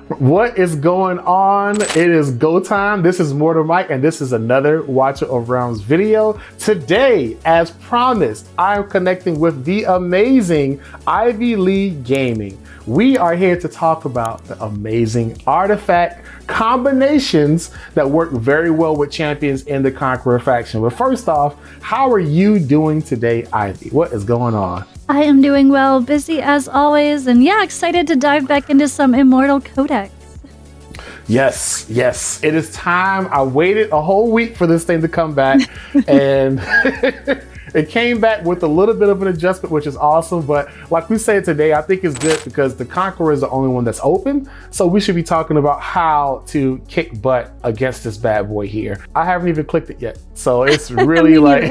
What is going on? It is go time. This is Mortar Mike, and this is another Watcher of Realms video. Today, as promised, I am connecting with the amazing IVYLEE Gaming. We are here to talk about the amazing artifact combinations that work very well with champions in the Conqueror faction. But first off, how are you doing today, Ivy? What is going on? I am doing well, busy as always, and yeah, excited to dive back into some Immortal Codex. Yes, it is time. I waited a whole week for this thing to come back, and it came back with a little bit of an adjustment, which is awesome. But like we said today, I think it's good because the Conqueror is the only one that's open. So we should be talking about how to kick butt against this bad boy here. I haven't even clicked it yet. So it's really like...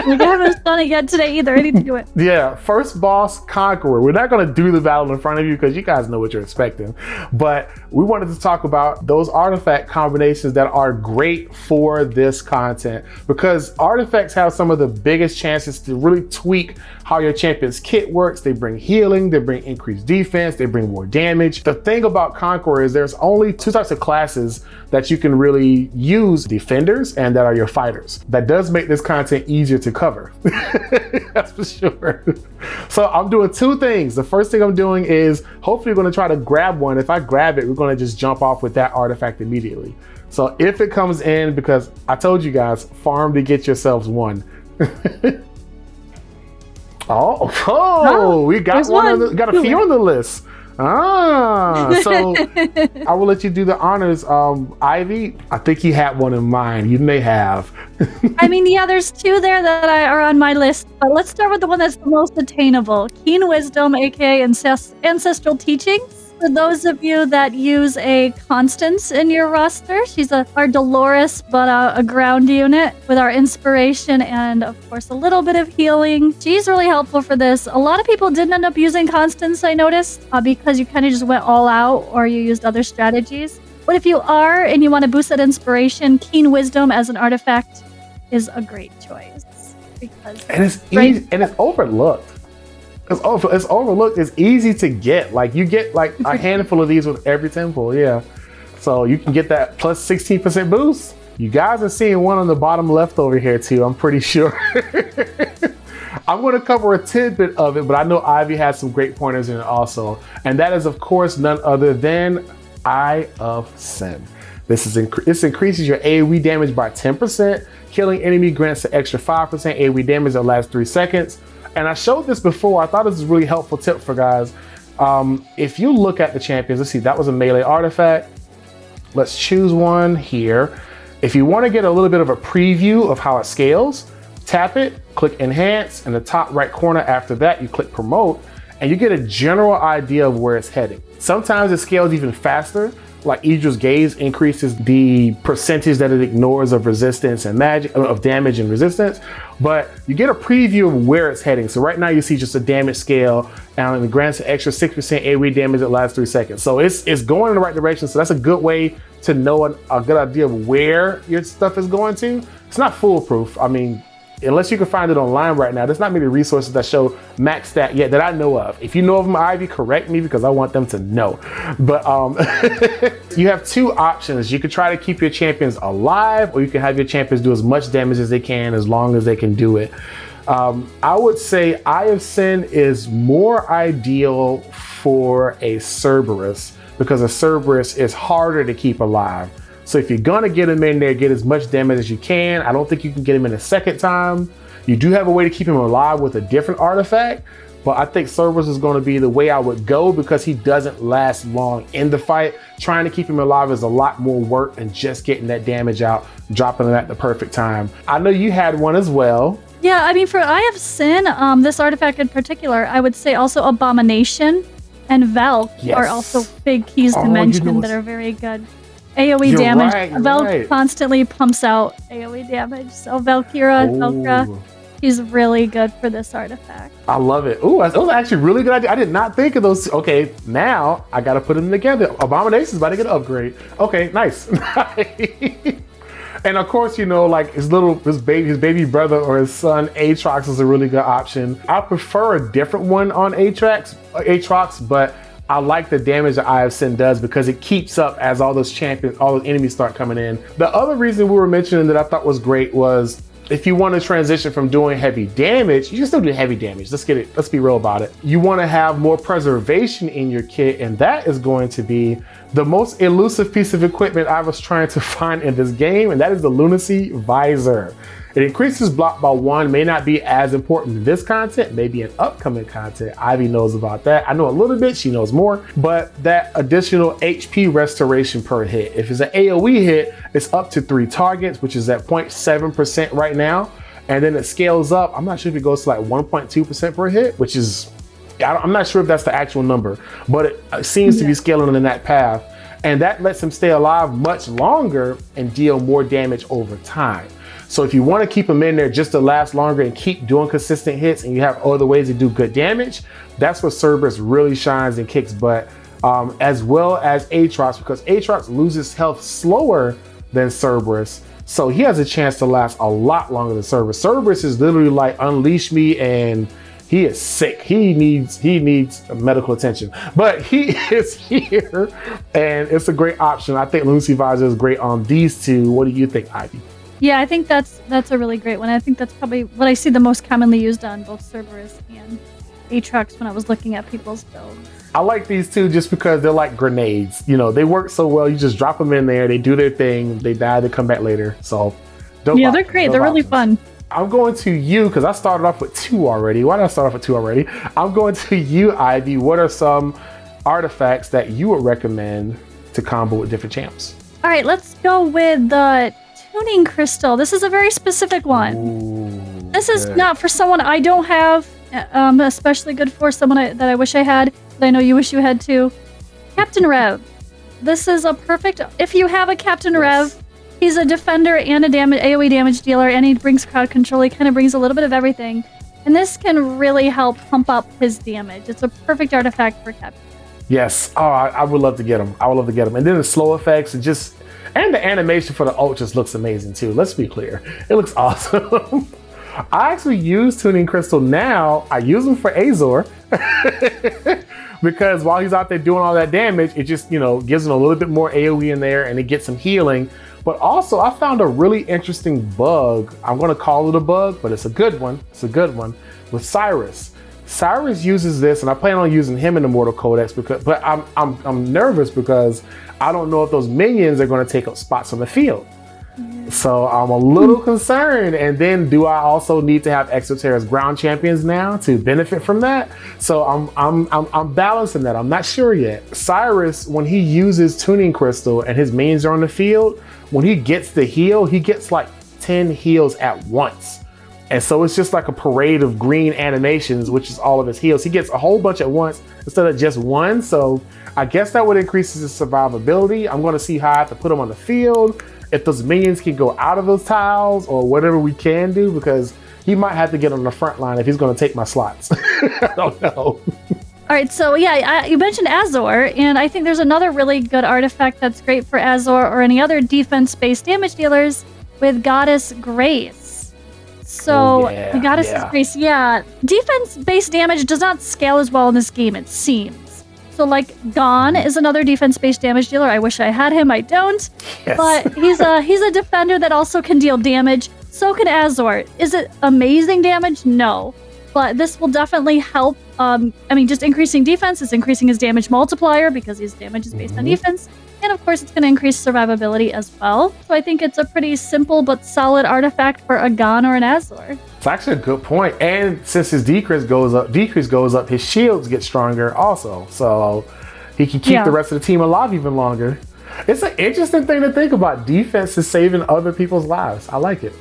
I haven't done it yet today either. I need to do it. Yeah, first boss, Conqueror. We're not going to do the battle in front of you because you guys know what you're expecting. But we wanted to talk about those artifact combinations that are great for this content, because artifacts have some of the biggest chances to really tweak how your champion's kit works. They bring healing, they bring increased defense, they bring more damage. The thing about Conqueror is there's only two types of classes that you can really use: defenders and that are your fighters. That does make this content easier to cover. That's for sure. So I'm doing two things. The first thing I'm doing is hopefully going to try to grab one. If I grab it, we're going to just jump off with that artifact immediately. So if it comes in, because I told you guys, farm to get yourselves one. We got one. Got a few on the list. So I will let you do the honors. Ivy, I think you had one in mind. You may have. I mean, yeah, there's two there that are on my list, but let's start with the one that's the most attainable. Keen Wisdom, aka Ancestral Teachings. For those of you that use a Constance in your roster, she's our Dolores, but a ground unit with our inspiration and, of course, a little bit of healing. She's really helpful for this. A lot of people didn't end up using Constance, I noticed, because you kind of just went all out or you used other strategies. But if you are and you want to boost that inspiration, Keen Wisdom as an artifact is a great choice. And it's easy, and it's overlooked. It's overlooked. It's easy to get. Like, you get like a handful of these with every temple. Yeah. So you can get that plus 16% boost. You guys are seeing one on the bottom left over here too, I'm pretty sure. I'm going to cover a tidbit of it, but I know Ivy has some great pointers in it also. And that is, of course, none other than Eye of Sin. This increases your AoE damage by 10%. Killing enemy grants an extra 5% AoE damage that lasts 3 seconds. And I showed this before. I thought this was a really helpful tip for guys. If you look at the champions, let's see, that was a melee artifact. Let's choose one here. If you want to get a little bit of a preview of how it scales, tap it, click Enhance. In the top right corner after that, you click Promote, and you get a general idea of where it's heading. Sometimes it scales even faster. Like Idra's Gaze increases the percentage that it ignores of resistance and magic, of damage and resistance, but you get a preview of where it's heading. So right now you see just a damage scale, and it grants an extra 6% AoE damage that lasts 3 seconds. So it's going in the right direction. So that's a good way to know a good idea of where your stuff is going to. It's not foolproof. I mean, unless you can find it online right now, there's not many resources that show max stat yet that I know of. If you know of them, Ivy, correct me because I want them to know. But you have two options. You can try to keep your champions alive, or you can have your champions do as much damage as they can, as long as they can do it. I would say Eye of Sin is more ideal for a Cerberus, because a Cerberus is harder to keep alive. So if you're gonna get him in there, get as much damage as you can. I don't think you can get him in a second time. You do have a way to keep him alive with a different artifact, but I think Cerberus is gonna be the way I would go because he doesn't last long in the fight. Trying to keep him alive is a lot more work than just getting that damage out, dropping him at the perfect time. I know you had one as well. Yeah, I mean, for Eye of Sin, this artifact in particular, I would say also Abomination and Valk are also big keys to mention that are very good. AoE damage. Right, Valk constantly pumps out AoE damage. So Valkyra, she's really good for this artifact. I love it. Ooh, that was actually a really good idea. I did not think of those. Okay, now I got to put them together. Abomination's about to get an upgrade. Okay, nice. And of course, you know, like his baby brother or his son, Aatrox, is a really good option. I prefer a different one on Aatrox, but I like the damage that Eye of Sin does because it keeps up as all those champions, all those enemies start coming in. The other reason we were mentioning that I thought was great was if you want to transition from doing heavy damage, you can still do heavy damage. Let's be real about it. You want to have more preservation in your kit, and that is going to be the most elusive piece of equipment I was trying to find in this game, and that is the Lunacy Visor. It increases block by 1, may not be as important in this content, maybe in upcoming content. Ivy knows about that. I know a little bit, she knows more, but that additional HP restoration per hit. If it's an AoE hit, it's up to 3 targets, which is at 0.7% right now. And then it scales up. I'm not sure if it goes to like 1.2% per hit, which is, I'm not sure if that's the actual number, but it seems to be scaling in that path. And that lets him stay alive much longer and deal more damage over time. So if you want to keep him in there just to last longer and keep doing consistent hits, and you have other ways to do good damage, that's where Cerberus really shines and kicks butt, as well as Aatrox, because Aatrox loses health slower than Cerberus. So he has a chance to last a lot longer than Cerberus. Cerberus is literally like unleash me, and he is sick. He needs medical attention, but he is here, and it's a great option. I think Lunacy Visor is great on these two. What do you think, Ivy? Yeah, I think that's a really great one. I think that's probably what I see the most commonly used on both Cerberus and Aatrox when I was looking at people's builds. I like these two just because they're like grenades. You know, they work so well. You just drop them in there, they do their thing, they die, they come back later. So, yeah, they're great. They're really fun. I'm going to you because I started off with 2 already. Why did I start off with 2 already? I'm going to you, Ivy. What are some artifacts that you would recommend to combo with different champs? All right, let's go with the tuning crystal. This is a very specific one. Ooh, this is not for someone I don't have, especially good for someone that I wish I had, that I know you wish you had too. Captain Rev. This is a perfect, if you have a Captain Rev, he's a defender and a AoE damage dealer, and he brings crowd control. He kind of brings a little bit of everything. And this can really help pump up his damage. It's a perfect artifact for Captain. Yes. Oh, I would love to get him. I would love to get him. And then the slow effects and the animation for the ult just looks amazing too. Let's be clear. It looks awesome. I actually use Tuning Crystal now. I use him for Azor because while he's out there doing all that damage, it just, you know, gives him a little bit more AoE in there and it gets some healing. But also I found a really interesting bug. I'm going to call it a bug, but it's a good one. It's a good one with Cyrus. Cyrus uses this, and I plan on using him in the Immortal Codex but I'm nervous because I don't know if those minions are going to take up spots on the field. So I'm a little concerned. And then do I also need to have Exoterra's ground champions now to benefit from that? So I'm balancing that. I'm not sure yet. Cyrus, when he uses Tuning Crystal and his minions are on the field, when he gets the heal, he gets like 10 heals at once. And so it's just like a parade of green animations, which is all of his heals. He gets a whole bunch at once instead of just one. So I guess that would increase his survivability. I'm going to see how I have to put him on the field, if those minions can go out of those tiles or whatever we can do, because he might have to get on the front line if he's going to take my slots. I don't know. All right, so yeah, you mentioned Azor, and I think there's another really good artifact that's great for Azor or any other defense-based damage dealers with Goddess Grace. So the Goddess's Grace, defense-based damage does not scale as well in this game, it seems. So like Gone is another defense-based damage dealer. I wish I had him, I don't. Yes. But he's a defender that also can deal damage. So can Azor. Is it amazing damage? No. But this will definitely help. Just increasing defense is increasing his damage multiplier because his damage is based on defense. And of course, it's going to increase survivability as well. So I think it's a pretty simple but solid artifact for a Gon or an Azor. It's actually a good point. And since his decrease goes up, his shields get stronger also. So he can keep the rest of the team alive even longer. It's an interesting thing to think about. Defense is saving other people's lives. I like it.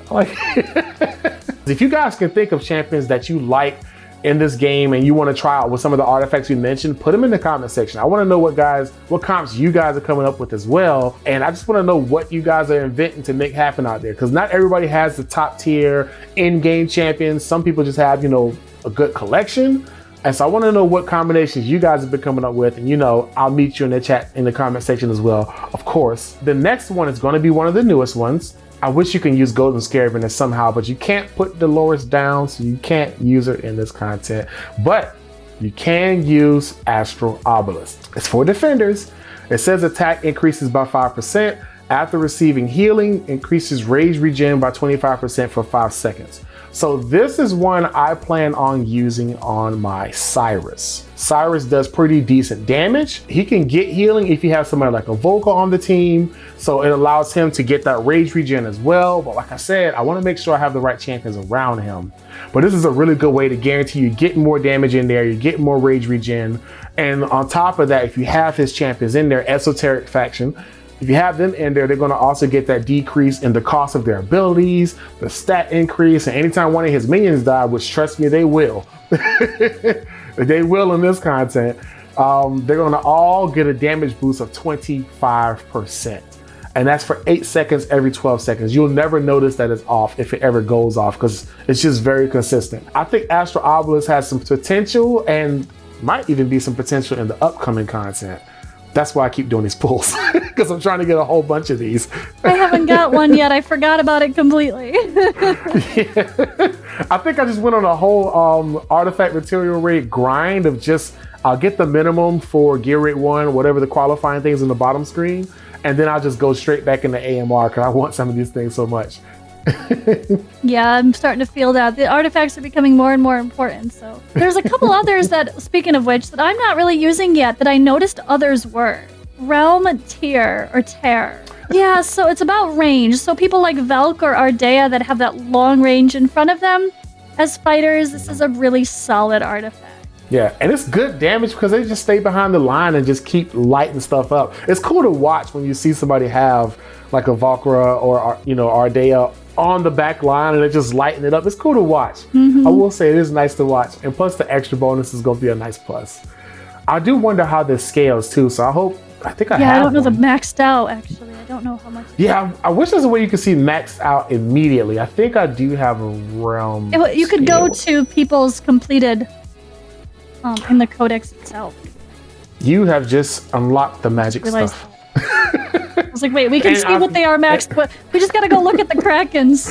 If you guys can think of champions that you like in this game and you want to try out with some of the artifacts you mentioned, put them in the comment section. I want to know what comps you guys are coming up with as well. And I just want to know what you guys are inventing to make happen out there, because not everybody has the top tier in-game champions. Some people just have, a good collection. And so I want to know what combinations you guys have been coming up with, and I'll meet you in the chat in the comment section as well, of course. The next one is going to be one of the newest ones. I wish you can use Golden Scarab in this somehow, but you can't put Dolores down, so you can't use her in this content. But you can use Astral Obelisk. It's for defenders. It says attack increases by 5%. After receiving healing, increases rage regen by 25% for 5 seconds. So this is one I plan on using on my Cyrus. Cyrus does pretty decent damage. He can get healing if you have somebody like a Vocal on the team. So it allows him to get that rage regen as well. But like I said, I want to make sure I have the right champions around him. But this is a really good way to guarantee you get more damage in there, you get more rage regen. And on top of that, if you have his champions in there, Esoteric Faction, if you have them in there, they're going to also get that decrease in the cost of their abilities, the stat increase, and anytime one of his minions die, which trust me, they will. They will in this content. They're going to all get a damage boost of 25%. And that's for 8 seconds every 12 seconds. You'll never notice that it's off if it ever goes off because it's just very consistent. I think Astral Obelisk has some potential and might even be some potential in the upcoming content. That's why I keep doing these pulls, because I'm trying to get a whole bunch of these. I haven't got one yet. I forgot about it completely. Yeah. I think I just went on a whole artifact material rate grind of just, I'll get the minimum for gear rate 1, whatever the qualifying things in the bottom screen, and then I'll just go straight back into AMR because I want some of these things so much. Yeah, I'm starting to feel that. The artifacts are becoming more and more important. So there's a couple others that, speaking of which, that I'm not really using yet that I noticed others were. Realm Tier or Tear. Yeah, so it's about range. So people like Velk or Ardea that have that long range in front of them, as fighters, this is a really solid artifact. Yeah, and it's good damage because they just stay behind the line and just keep lighting stuff up. It's cool to watch when you see somebody have like a Valkyra or, you know, Ardea on the back line and they're just lighting it up. It's cool to watch. I will say it is nice to watch. And plus the extra bonus is going to be a nice plus. I do wonder how this scales too. So I think I have I don't know one. the maxed out actually. I don't know how much. Yeah, I wish there's a way you could see maxed out immediately. I think I do have a realm. You could go to people's completed in the codex itself. You have just unlocked the magic stuff. I was like, wait, we can see what they are maxed, but we just gotta go look at the Krakens.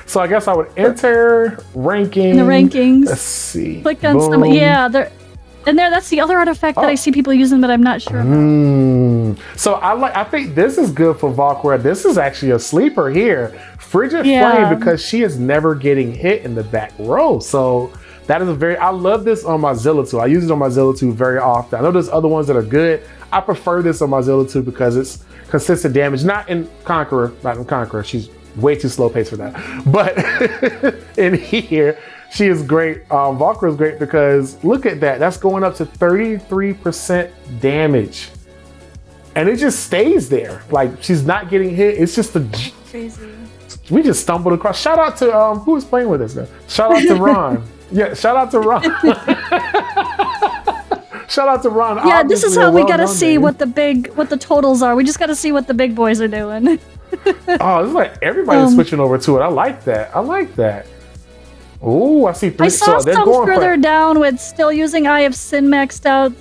So I guess I would enter ranking. In the rankings. Let's see. Click on some. Yeah, that's the other artifact that I see people using, but I'm not sure about. So I think this is good for Valkyra. This is actually a sleeper here. Frigid Flame, because she is never getting hit in the back row. So that is I love this on my Zilla 2. I use it on my Zilla 2 very often. I know there's other ones that are good. I prefer this on my Zilla 2 because it's consistent damage. Not in Conqueror. She's way too slow paced for that. But in here, she is great. Valkyra is great because look at that. That's going up to 33% damage. And it just stays there. Like she's not getting hit. It's just crazy. We just stumbled across. Shout out to who was playing with us, man. Shout out to Ron. Yeah, shout out to Ron. Shout out to Ron. Yeah, this is how we gotta see what the totals are. We just gotta see what the big boys are doing. Oh, it's like everybody's switching over to it. I like that. Oh, I see 3. I saw some further down with still using Eye of Sin maxed out.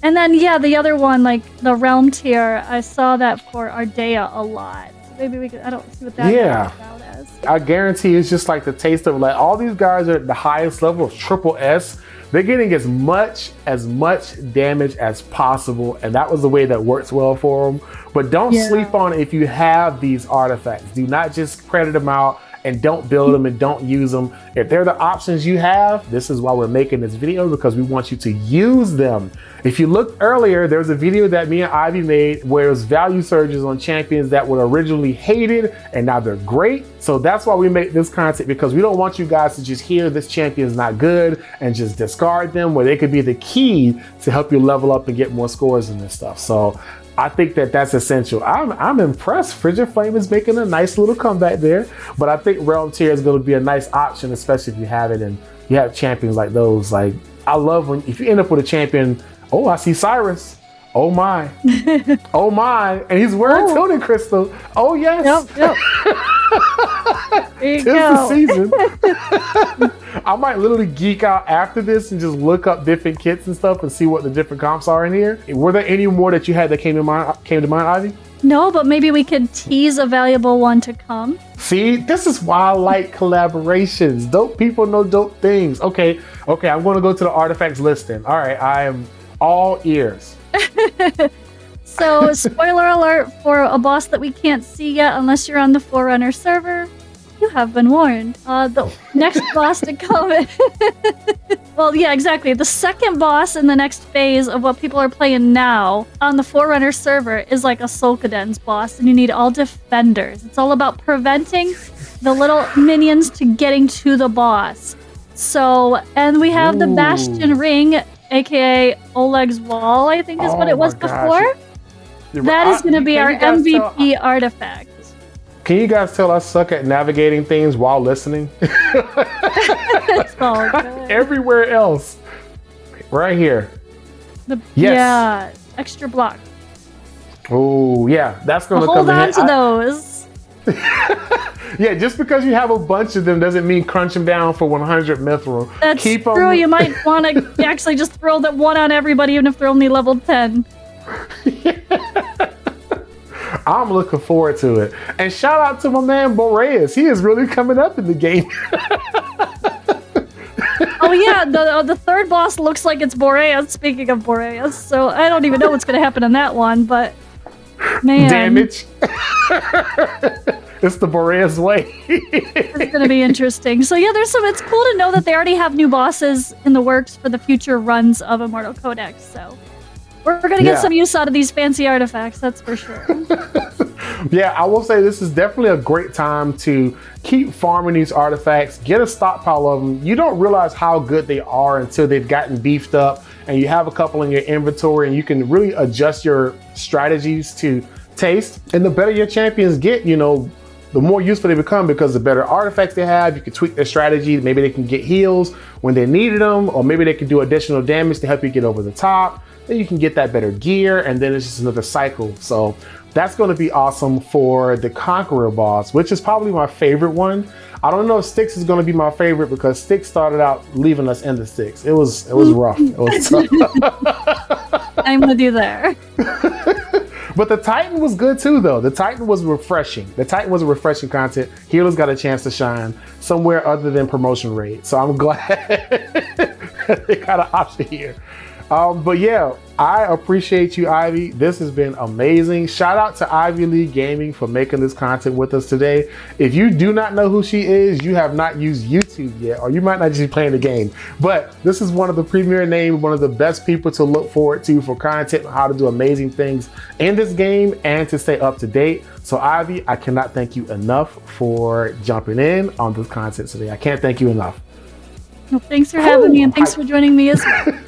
And then, the other one, like the Realm Tier, I saw that for Ardea a lot. So maybe we could, I don't see what that is out as. I guarantee it's just like the taste of like all these guys are at the highest level of triple S. They're getting as much damage as possible, and that was the way that works well for them. But don't sleep on it if you have these artifacts. Do not just credit them out and don't build them and don't use them. If they're the options you have, this is why we're making this video, because we want you to use them. If you looked earlier, there was a video that me and Ivy made where it was value surges on champions that were originally hated and now they're great. So that's why we make this content, because we don't want you guys to just hear this champion's not good and just discard them, where they could be the key to help you level up and get more scores in this stuff. So I think that that's essential. I'm impressed. Frigid Flame is making a nice little comeback there, but I think Realm Tier is going to be a nice option, especially if you have it and you have champions like those. Like I love if you end up with a champion. Oh, I see Cyrus. Oh my. Oh my. And he's wearing tuning crystal. Oh yes. Yep. There you go. The season. I might literally geek out after this and just look up different kits and stuff and see what the different comps are in here. Were there any more that you had that came to mind, Ivy? No, but maybe we could tease a valuable one to come. See, this is why I like collaborations. Dope people know dope things. Okay, I'm going to go to the artifacts listing. All right, I am all ears. So, spoiler alert for a boss that we can't see yet unless you're on the Forerunner server. You have been warned. The next boss to come. Well, yeah, exactly. The second boss in the next phase of what people are playing now on the Forerunner server is like a Solkaden's boss, and you need all defenders. It's all about preventing the little minions to getting to the boss. So, and we have the Bastion Ring, aka Oleg's Wall, I think is what it was before. That is going to be our MVP artifact. Can you guys tell I suck at navigating things while listening? It's all good. Everywhere else. Right here. Yes. Yeah, extra block. Oh, yeah. That's going to come in. Hold on to those. Yeah, just because you have a bunch of them doesn't mean crunch them down for 100 mithril. That's true. You might want to actually just throw that one on everybody, even if they're only level 10. I'm looking forward to it. And shout out to my man Boreas. He is really coming up in the game. Oh yeah, the third boss looks like it's Boreas, speaking of Boreas. So I don't even know what's going to happen in that one, but man. Damage. It's the Boreas way. It's going to be interesting. So yeah, it's cool to know that they already have new bosses in the works for the future runs of Immortal Codex. So we're going to get some use out of these fancy artifacts, that's for sure. Yeah, I will say this is definitely a great time to keep farming these artifacts, get a stockpile of them. You don't realize how good they are until they've gotten beefed up and you have a couple in your inventory and you can really adjust your strategies to taste. And the better your champions get, you know, the more useful they become because the better artifacts they have, you can tweak their strategy. Maybe they can get heals when they needed them, or maybe they can do additional damage to help you get over the top. Then you can get that better gear, and then it's just another cycle. So that's going to be awesome for the Conqueror boss, which is probably my favorite one. I don't know if Styx is going to be my favorite because Styx started out leaving us in the Styx. It was rough. It was tough. I'm with you there. But the Titan was good too, though. The Titan was refreshing. The Titan was a refreshing content. Healers got a chance to shine somewhere other than promotion raid. So I'm glad they got an option here. But yeah, I appreciate you, Ivy. This has been amazing. Shout out to IVYLEE Gaming for making this content with us today. If you do not know who she is, you have not used YouTube yet, or you might not just be playing the game. But this is one of the premier names, one of the best people to look forward to for content on how to do amazing things in this game and to stay up to date. So Ivy, I cannot thank you enough for jumping in on this content today. I can't thank you enough. Well, thanks for having me, and thanks for joining me as well.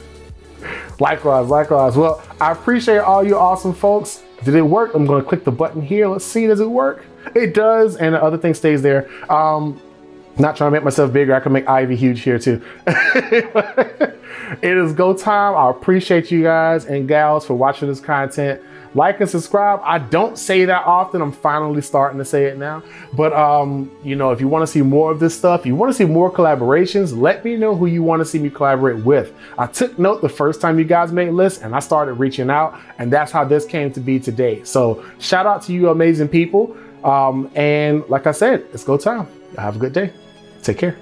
Likewise. Well, I appreciate all you awesome folks. Did it work? I'm going to click the button here. Let's see, does it work? It does, and the other thing stays there. Not trying to make myself bigger. I can make Ivy huge here too. It is go time. I appreciate you guys and gals for watching this content. Like and subscribe. I don't say that often. I'm finally starting to say it now. But you know, if you want to see more of this stuff, you want to see more collaborations, let me know who you want to see me collaborate with. I took note the first time you guys made lists and I started reaching out, and that's how this came to be today. So shout out to you amazing people. And like I said, it's go time. Have a good day. Take care.